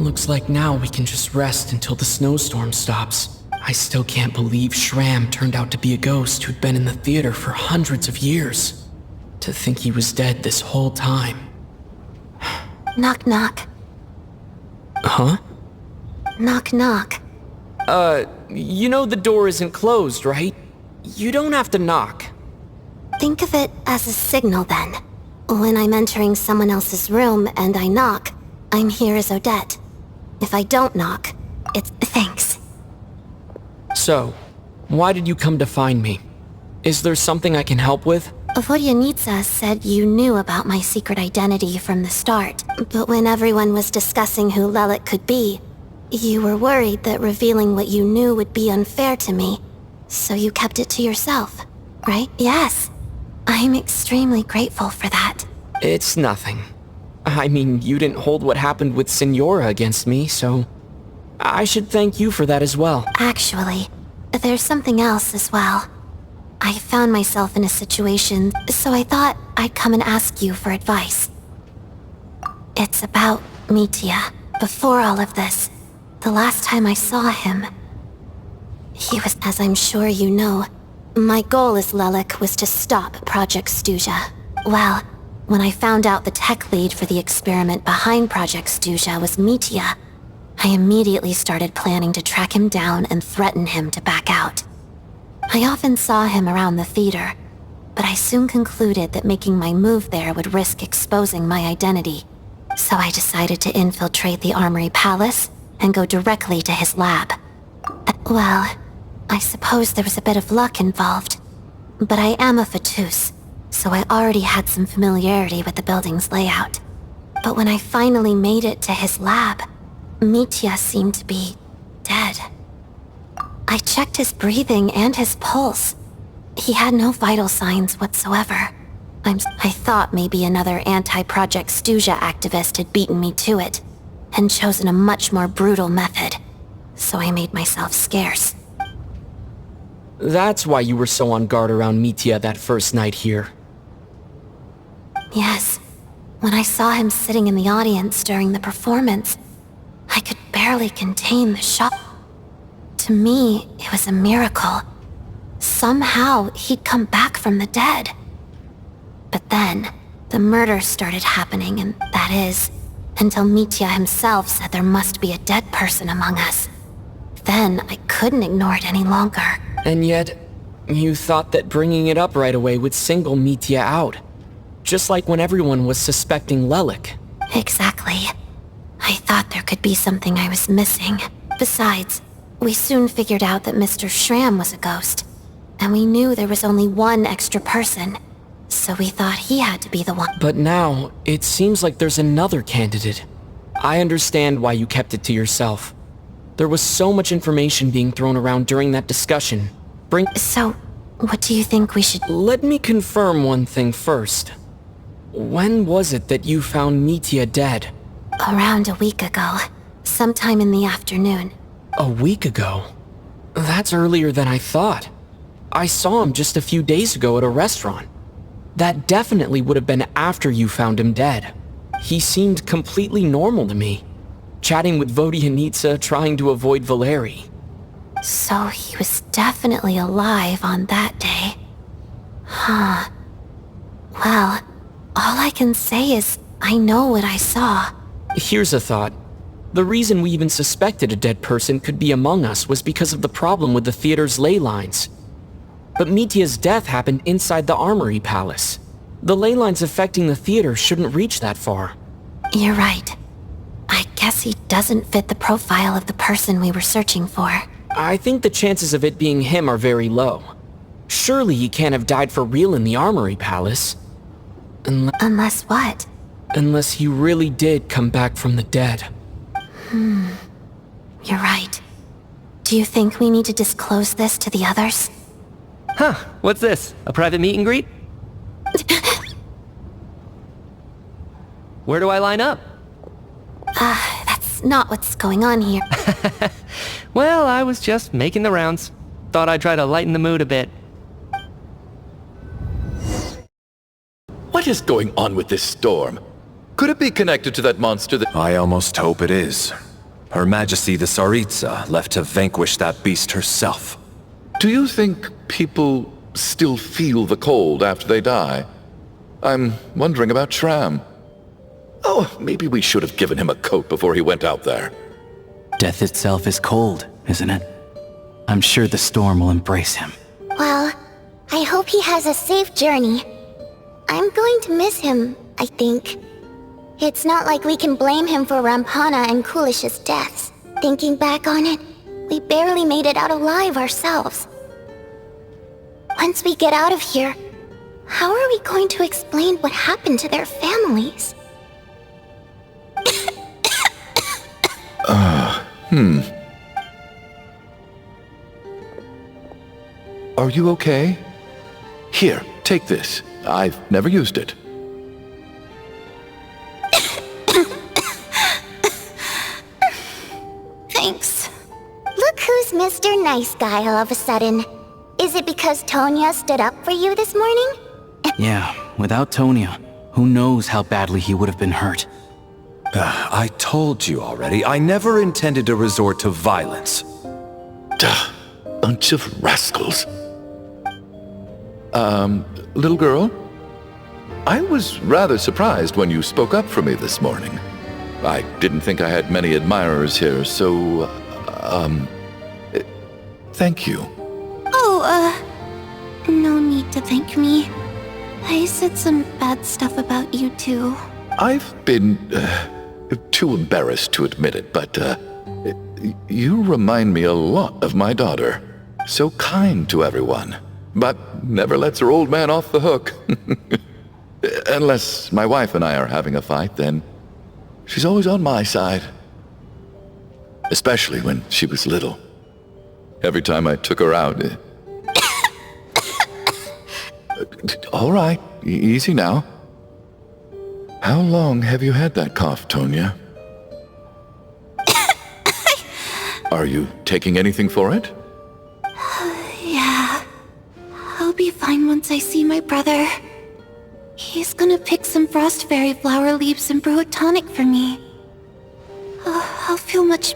Looks like now we can just rest until the snowstorm stops. I still can't believe Shram turned out to be a ghost who'd been in the theater for hundreds of years. To think he was dead this whole time. Knock knock. Huh? Knock knock. You know the door isn't closed, right? You don't have to knock. Think of it as a signal then. When I'm entering someone else's room and I knock, I'm here as Odette. If I don't knock, it's thanks. So, why did you come to find me? Is there something I can help with? Vodyanitsa said you knew about my secret identity from the start, but when everyone was discussing who Lelik could be, you were worried that revealing what you knew would be unfair to me, so you kept it to yourself, right? Yes. I'm extremely grateful for that. It's nothing. I mean, you didn't hold what happened with Signora against me, so I should thank you for that as well. Actually, there's something else as well. I found myself in a situation, so I thought I'd come and ask you for advice. It's about Mitya. Before all of this, the last time I saw him, he was, as I'm sure you know, my goal as Lelik was to stop Project Stuja. Well, when I found out the tech lead for the experiment behind Project Stuja was Mitya, I immediately started planning to track him down and threaten him to back out. I often saw him around the theater, but I soon concluded that making my move there would risk exposing my identity. So I decided to infiltrate the Armory Palace and go directly to his lab. Well, I suppose there was a bit of luck involved, but I am a Fatus, so I already had some familiarity with the building's layout. But when I finally made it to his lab, Mitya seemed to be dead. I checked his breathing and his pulse. He had no vital signs whatsoever. I thought maybe another anti-Project Stuja activist had beaten me to it, and chosen a much more brutal method, so I made myself scarce. That's why you were so on guard around Mitya that first night here. Yes. When I saw him sitting in the audience during the performance, I could barely contain the shock. To me, it was a miracle. Somehow, he'd come back from the dead. But then, the murder started happening, and that is, until Mitya himself said there must be a dead person among us. Then, I couldn't ignore it any longer. And yet, you thought that bringing it up right away would single Mitya out. Just like when everyone was suspecting Lelik. Exactly. I thought there could be something I was missing. Besides, we soon figured out that Mr. Shram was a ghost. And we knew there was only one extra person. So we thought he had to be the one. But now, it seems like there's another candidate. I understand why you kept it to yourself. There was so much information being thrown around during that discussion. So, what do you think we should... Let me confirm one thing first. When was it that you found Mitya dead? Around a week ago. Sometime in the afternoon. A week ago? That's earlier than I thought. I saw him just a few days ago at a restaurant. That definitely would have been after you found him dead. He seemed completely normal to me. Chatting with Vodyanitsa, trying to avoid Valeri. So he was definitely alive on that day. Huh. Well, all I can say is I know what I saw. Here's a thought. The reason we even suspected a dead person could be among us was because of the problem with the theater's ley lines. But Mitya's death happened inside the Armory Palace. The ley lines affecting the theater shouldn't reach that far. You're right. I guess he doesn't fit the profile of the person we were searching for. I think the chances of it being him are very low. Surely he can't have died for real in the Armory Palace. Unless what? Unless he really did come back from the dead. You're right. Do you think we need to disclose this to the others? Huh, what's this? A private meet and greet? Where do I line up? That's not what's going on here. Well, I was just making the rounds. Thought I'd try to lighten the mood a bit. What is going on with this storm? Could it be connected to that monster that... I almost hope it is. Her Majesty the Tsaritsa left to vanquish that beast herself. Do you think people still feel the cold after they die? I'm wondering about Shram. Oh, maybe we should have given him a coat before he went out there. Death itself is cold, isn't it? I'm sure the storm will embrace him. Well, I hope he has a safe journey. I'm going to miss him, I think. It's not like we can blame him for Rampana and Kulish's deaths. Thinking back on it, we barely made it out alive ourselves. Once we get out of here, how are we going to explain what happened to their families? Are you okay? Here, take this. I've never used it. Thanks. Look who's Mr. Nice Guy all of a sudden. Is it because Tonya stood up for you this morning? Yeah, without Tonya, who knows how badly he would have been hurt. I told you already, I never intended to resort to violence. Duh, bunch of rascals. Little girl? I was rather surprised when you spoke up for me this morning. I didn't think I had many admirers here, so, thank you. Oh, no need to thank me. I said some bad stuff about you too. I've been, too embarrassed to admit it, but, you remind me a lot of my daughter. So kind to everyone, but never lets her old man off the hook. Unless my wife and I are having a fight, then she's always on my side. Especially when she was little. Every time I took her out... All right, easy now. How long have you had that cough, Tonya? Are you taking anything for it? Yeah. I'll be fine once I see my brother. He's gonna pick some frost fairy flower leaves and brew a tonic for me. I'll feel much...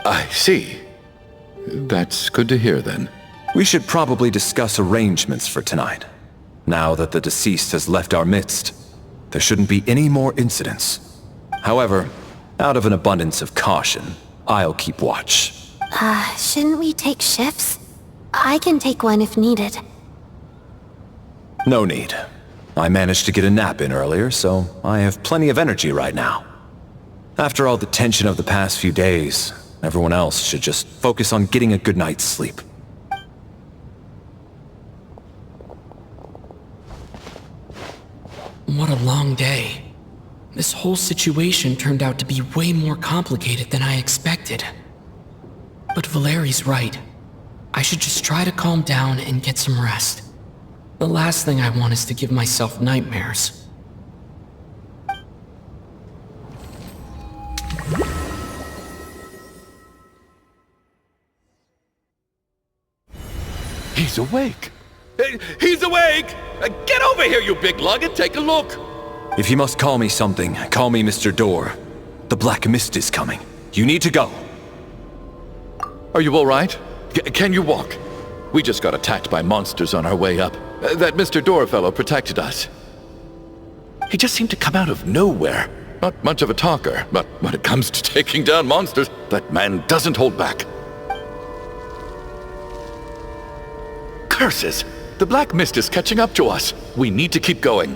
I see. That's good to hear, then. We should probably discuss arrangements for tonight. Now that the deceased has left our midst, there shouldn't be any more incidents. However, out of an abundance of caution, I'll keep watch. Shouldn't we take shifts? I can take one if needed. No need. I managed to get a nap in earlier, so I have plenty of energy right now. After all the tension of the past few days, everyone else should just focus on getting a good night's sleep. What a long day. This whole situation turned out to be way more complicated than I expected. But Valeri's right. I should just try to calm down and get some rest. The last thing I want is to give myself nightmares. He's awake! He's awake! Get over here, you big lug, and take a look! If you must call me something, call me Mr. Door. The Black Mist is coming. You need to go. Are you all right? Can you walk? We just got attacked by monsters on our way up. That Mr. Door fellow protected us. He just seemed to come out of nowhere. Not much of a talker, but when it comes to taking down monsters, that man doesn't hold back. Curses! The Black Mist is catching up to us. We need to keep going.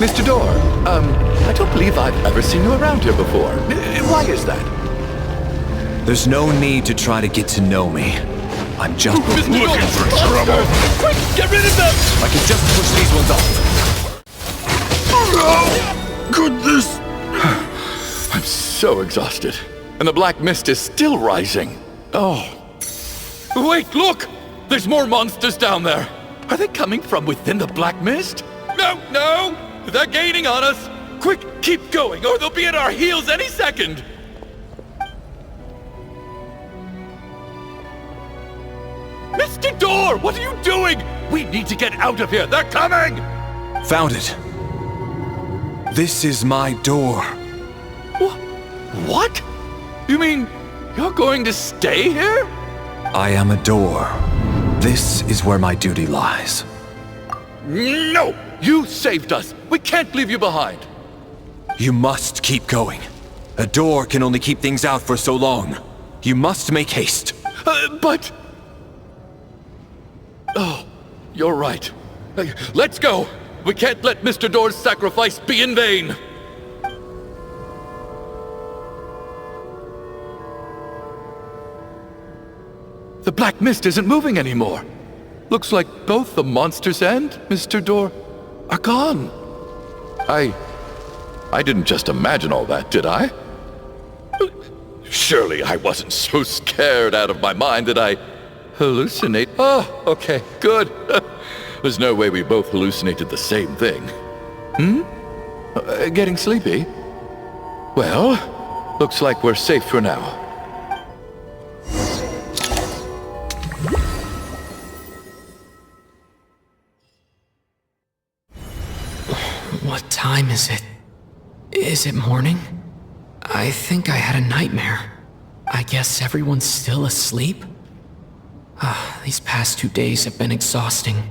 Mr. Door, I don't believe I've ever seen you around here before. Why is that? There's no need to try to get to know me. I'm just Looking for trouble! Quick, get rid of them! I can just push these ones off. Oh, goodness! I'm so exhausted. And the Black Mist is still rising. Oh. Wait, look! There's more monsters down there. Are they coming from within the Black Mist? No! They're gaining on us! Quick, keep going, or they'll be at our heels any second! Mr. Door, what are you doing? We need to get out of here. They're coming! Found it. This is my door. What? You mean you're going to stay here? I am a door. This is where my duty lies. No! You saved us! We can't leave you behind! You must keep going. A door can only keep things out for so long. You must make haste. But... Oh, you're right. Let's go! We can't let Mr. Door's sacrifice be in vain! The black mist isn't moving anymore. Looks like both the monsters and Mr. Door are gone. I didn't just imagine all that, did I? Surely I wasn't so scared out of my mind that I hallucinate. Oh, okay, good. There's no way we both hallucinated the same thing. Getting sleepy? Well, looks like we're safe for now. What time is it? Is it morning? I think I had a nightmare. I guess everyone's still asleep? These past 2 days have been exhausting.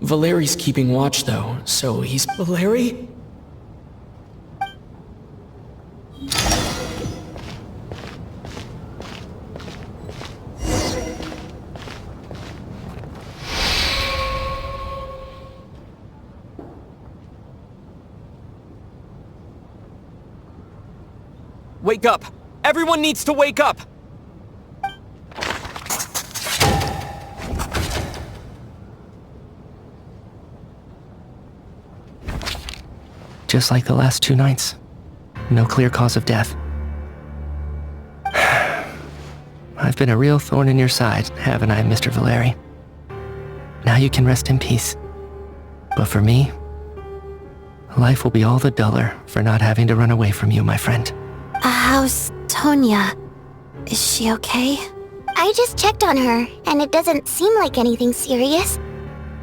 Valeri's keeping watch though, so he's... Valeri? Wake up! Everyone needs to wake up! Just like the last 2 nights. No clear cause of death. I've been a real thorn in your side, haven't I, Mr. Valeri? Now you can rest in peace. But for me, life will be all the duller for not having to run away from you, my friend. How's Tonya? Is she okay? I just checked on her, and it doesn't seem like anything serious.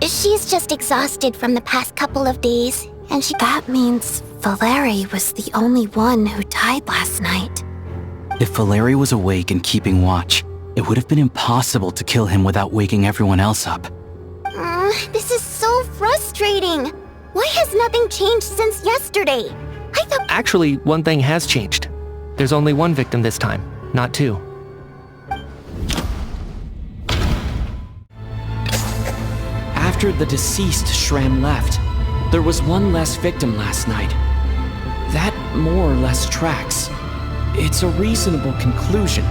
She's just exhausted from the past couple of days, and That means Valeri was the only one who died last night. If Valeri was awake and keeping watch, it would have been impossible to kill him without waking everyone else up. This is so frustrating. Why has nothing changed since yesterday? I thought... Actually, one thing has changed. There's only 1 victim this time, not 2. After the deceased Shram left, there was 1 less victim last night. That more or less tracks. It's a reasonable conclusion,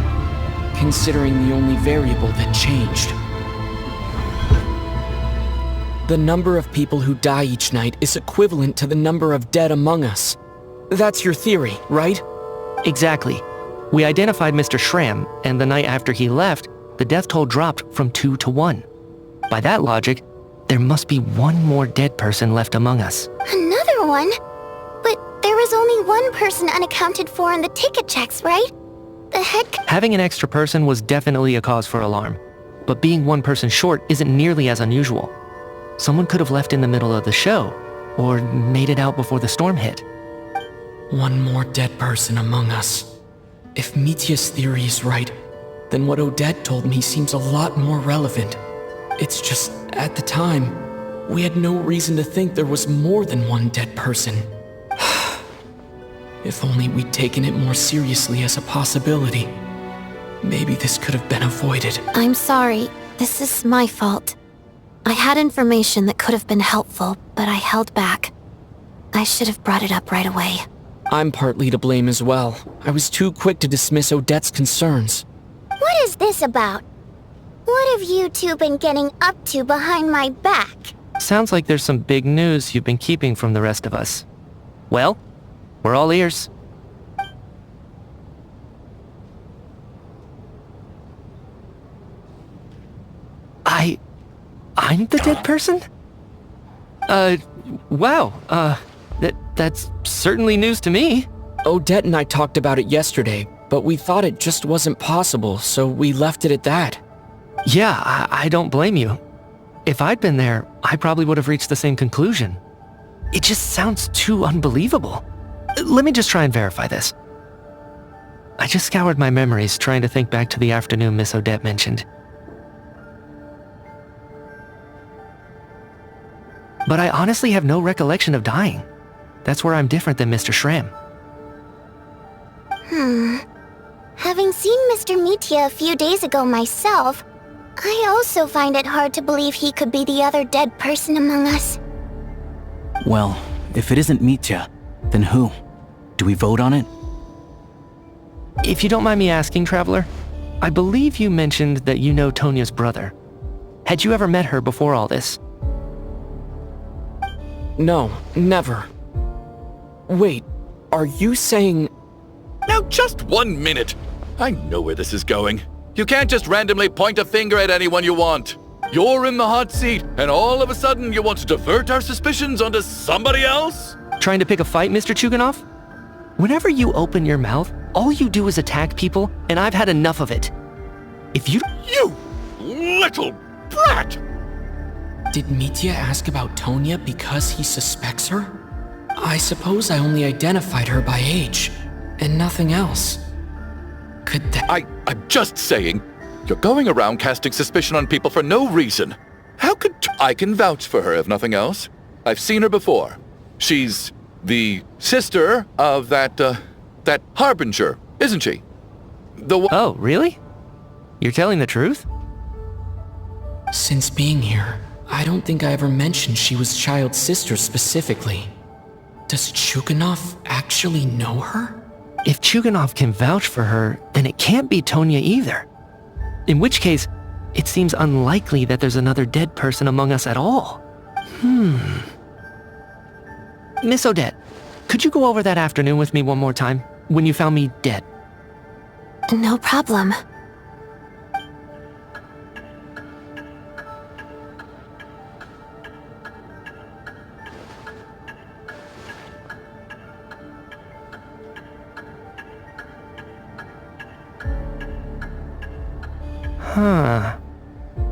considering the only variable that changed. The number of people who die each night is equivalent to the number of dead among us. That's your theory, right? Exactly. We identified Mr. Shram, and the night after he left, the death toll dropped from 2 to 1. By that logic, there must be 1 more dead person left among us. Another one? But there was only 1 person unaccounted for in the ticket checks, right? The heck? Having an extra person was definitely a cause for alarm, but being 1 person short isn't nearly as unusual. Someone could have left in the middle of the show, or made it out before the storm hit. 1 more dead person among us. If Mitya's theory is right, then what Odette told me seems a lot more relevant. It's just, at the time, we had no reason to think there was more than 1 dead person. If only we'd taken it more seriously as a possibility. Maybe this could have been avoided. I'm sorry. This is my fault. I had information that could have been helpful, but I held back. I should have brought it up right away. I'm partly to blame as well. I was too quick to dismiss Odette's concerns. What is this about? What have you 2 been getting up to behind my back? Sounds like there's some big news you've been keeping from the rest of us. Well, we're all ears. I'm the dead person? Wow, that's certainly news to me. Odette and I talked about it yesterday, but we thought it just wasn't possible, so we left it at that. Yeah, I don't blame you. If I'd been there, I probably would have reached the same conclusion. It just sounds too unbelievable. Let me just try and verify this. I just scoured my memories trying to think back to the afternoon Miss Odette mentioned. But I honestly have no recollection of dying. That's where I'm different than Mr. Schramm. Having seen Mr. Mitya a few days ago myself, I also find it hard to believe he could be the other dead person among us. Well, if it isn't Mitya, then who? Do we vote on it? If you don't mind me asking, Traveler, I believe you mentioned that you know Tonya's brother. Had you ever met her before all this? No, never. Wait, are you saying... Now just 1 minute. I know where this is going. You can't just randomly point a finger at anyone you want. You're in the hot seat, and all of a sudden you want to divert our suspicions onto somebody else? Trying to pick a fight, Mr. Chuganov? Whenever you open your mouth, all you do is attack people, and I've had enough of it. If you... You little brat! Did Mitya ask about Tonya because he suspects her? I suppose I only identified her by age, and nothing else. Could that... I'm just saying, you're going around casting suspicion on people for no reason. How could... I can vouch for her, if nothing else. I've seen her before. She's the sister of that Harbinger, isn't she? Oh, really? You're telling the truth? Since being here, I don't think I ever mentioned she was Child's sister specifically. Does Chuganov actually know her? If Chuganov can vouch for her, then it can't be Tonya either. In which case, it seems unlikely that there's another dead person among us at all. Miss Odette, could you go over that afternoon with me one more time, when you found me dead? No problem.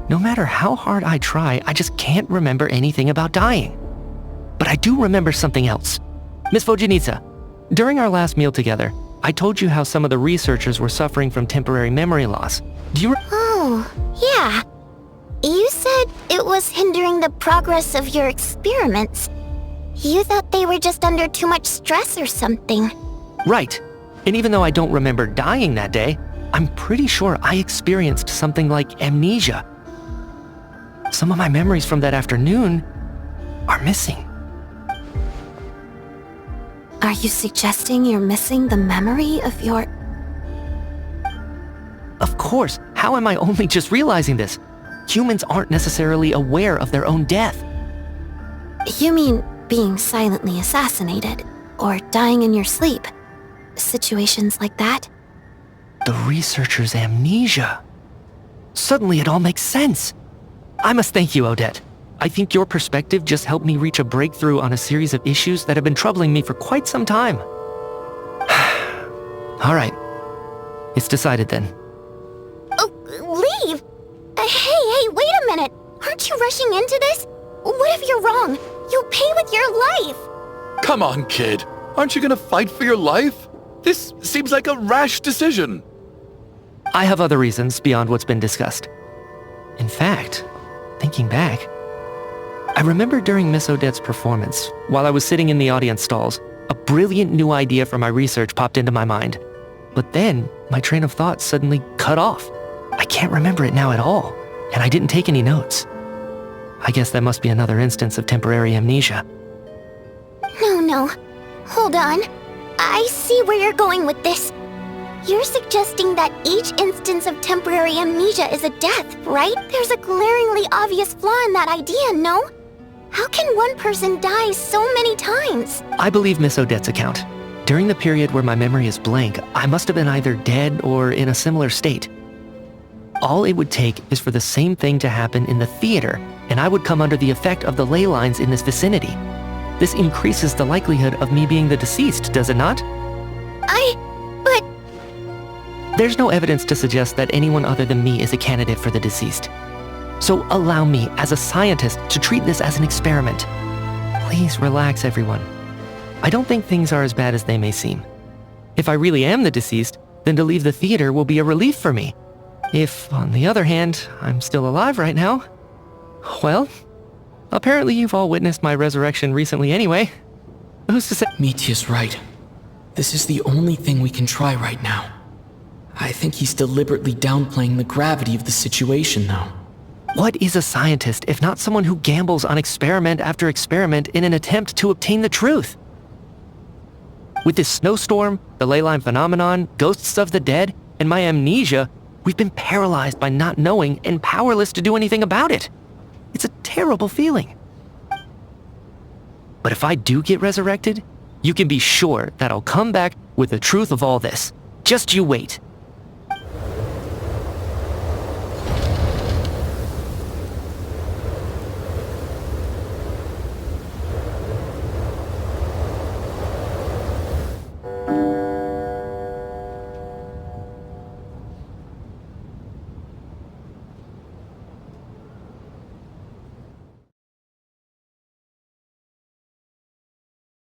No matter how hard I try, I just can't remember anything about dying. But I do remember something else. Miss Vojanitsa, during our last meal together, I told you how some of the researchers were suffering from temporary memory loss. Do you Oh, yeah. You said it was hindering the progress of your experiments. You thought they were just under too much stress or something. Right. And even though I don't remember dying that day, I'm pretty sure I experienced something like amnesia. Some of my memories from that afternoon are missing. Are you suggesting you're missing the memory of your... Of course. How am I only just realizing this? Humans aren't necessarily aware of their own death. You mean being silently assassinated, or dying in your sleep? Situations like that? The researcher's amnesia. Suddenly it all makes sense. I must thank you, Odette. I think your perspective just helped me reach a breakthrough on a series of issues that have been troubling me for quite some time. All right. It's decided then. Oh, leave! Hey, wait a minute! Aren't you rushing into this? What if you're wrong? You'll pay with your life! Come on, kid. Aren't you gonna fight for your life? This seems like a rash decision. I have other reasons beyond what's been discussed. In fact, thinking back, I remember during Miss Odette's performance, while I was sitting in the audience stalls, a brilliant new idea for my research popped into my mind. But then, my train of thought suddenly cut off. I can't remember it now at all, and I didn't take any notes. I guess that must be another instance of temporary amnesia. No. Hold on. I see where you're going with this. You're suggesting that each instance of temporary amnesia is a death, right? There's a glaringly obvious flaw in that idea, no? How can one person die so many times? I believe Miss Odette's account. During the period where my memory is blank, I must have been either dead or in a similar state. All it would take is for the same thing to happen in the theater, and I would come under the effect of the ley lines in this vicinity. This increases the likelihood of me being the deceased, does it not? But... There's no evidence to suggest that anyone other than me is a candidate for the deceased. So allow me, as a scientist, to treat this as an experiment. Please relax, everyone. I don't think things are as bad as they may seem. If I really am the deceased, then to leave the theater will be a relief for me. If, on the other hand, I'm still alive right now, well, apparently you've all witnessed my resurrection recently anyway. Who's to say— Mitya's right. This is the only thing we can try right now. I think he's deliberately downplaying the gravity of the situation, though. What is a scientist if not someone who gambles on experiment after experiment in an attempt to obtain the truth? With this snowstorm, the ley line phenomenon, ghosts of the dead, and my amnesia, we've been paralyzed by not knowing and powerless to do anything about it. It's a terrible feeling. But if I do get resurrected, you can be sure that I'll come back with the truth of all this. Just you wait.